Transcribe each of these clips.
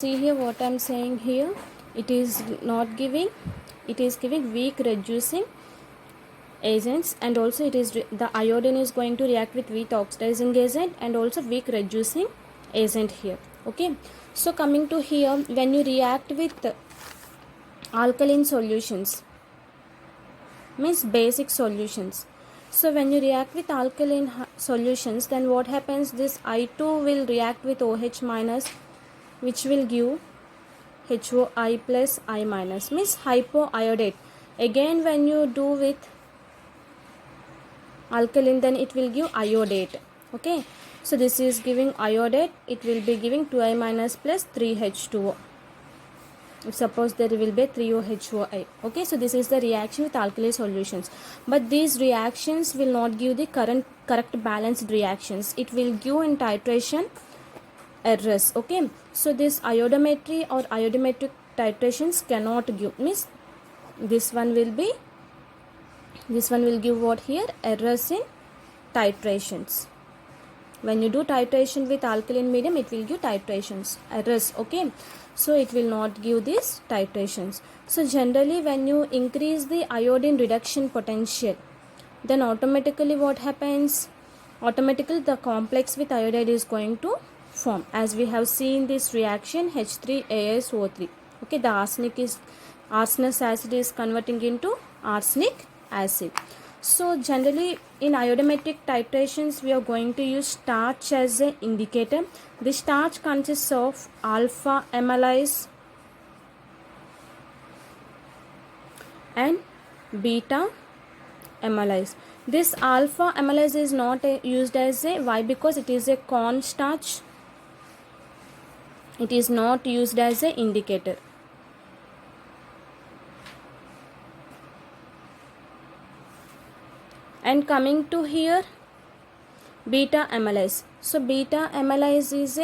See here what I am saying here. It is not giving, it is giving weak reducing agents, and also it is the iodine is going to react with weak oxidizing agent and also weak reducing agent here. Okay, so coming to here, when you react with alkaline solutions, means basic solutions. So when you react with alkaline solutions, then what happens, this I2 will react with OH minus, which will give HOI plus I minus, means hypoiodate. Again when you do with alkaline, then it will give iodate. Okay, so this is giving iodate, it will be giving 2I minus plus 3H2O. Suppose there will be 3OHOI. Okay, so this is the reaction with alkali solutions, but these reactions will not give the correct balanced reactions. It will give in titration errors. Okay, so this iodometry or iodometric titrations cannot give, means this one will give what here, errors in titrations. When you do titration with alkaline medium, it will give titrations errors. Okay, so it will not give these titrations. So generally when you increase the iodine reduction potential, then automatically what happens, automatically the complex with iodide is going to form, as we have seen this reaction H3AsO3. Okay, the arsenic acid is converting into arsenic acid. So generally in iodometric titrations, we are going to use starch as an indicator. The starch consists of alpha amylase and beta amylase. This alpha amylase is not used as a, why? Because it is a cornstarch. It is not used as an indicator. And coming to here, beta amylase. So beta amylase is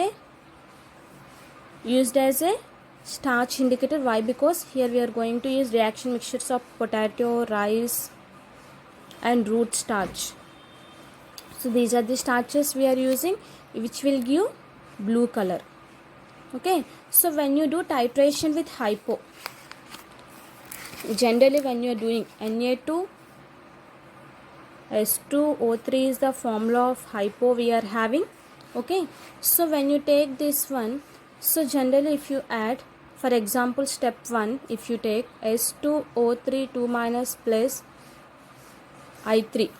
used as a starch indicator. Why? Because here we are going to use reaction mixtures of potato, rice and root starch. So these are the starches we are using, which will give blue color. Okay, so when you do titration with hypo, generally when you are doing Na2 S2O3 is the formula of hypo we are having. Okay, so when you take this one, so generally if you add, for example step 1, if you take S2O3 2 minus plus I3,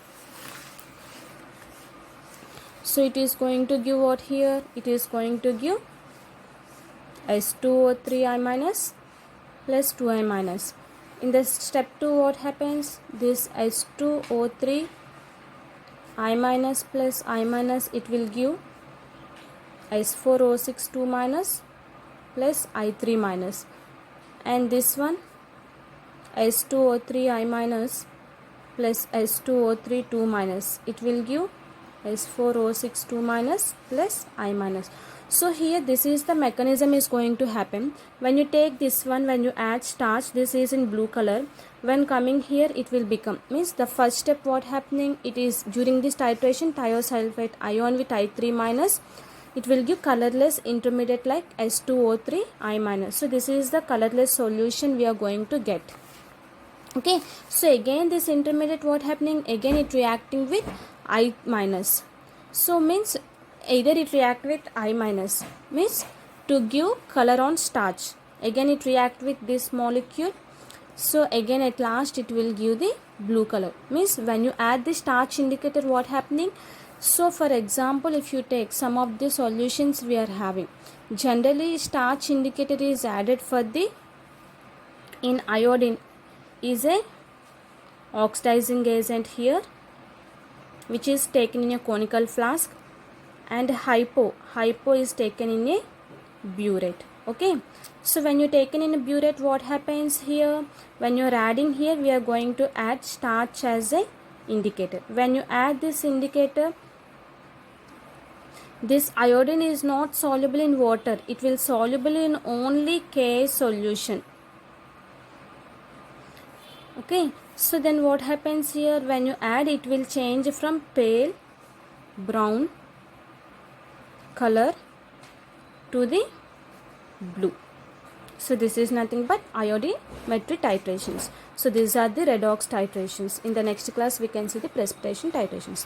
so it is going to give what here, it is going to give S2O3 I minus plus 2I minus. In the step 2 what happens, this S2O3 I minus plus I minus, it will give S4O6 2 minus plus I3 minus, and this one S2O3 I minus plus S2O3 2 minus, it will give S4O6 2 minus plus I minus. So here this is the mechanism is going to happen. When you take this one, when you add starch, this is in blue color. When coming here, it will become, means the first step what happening, it is during this titration thiosulfate ion with I3 minus, it will give colorless intermediate like S2O3 I minus. So this is the colorless solution we are going to get. Okay, so again this intermediate what happening, again it reacting with I minus. So means either it react with I minus, means to give color on starch, again it react with this molecule, so again at last it will give the blue color. Means when you add the starch indicator what happening, so for example if you take some of the solutions we are having, generally starch indicator is added for the, in iodine is a oxidizing agent here, which is taken in a conical flask, and hypo is taken in a burette. Okay, so when you taken in a burette, what happens here, when you are adding here, we are going to add starch as a indicator. When you add this indicator, this iodine is not soluble in water, it will soluble in only Ka solution. Okay, so then what happens here, when you add, it will change from pale brown color to the blue. So this is nothing but iodimetry titrations. So these are the redox titrations. In the next class we can see the precipitation titrations.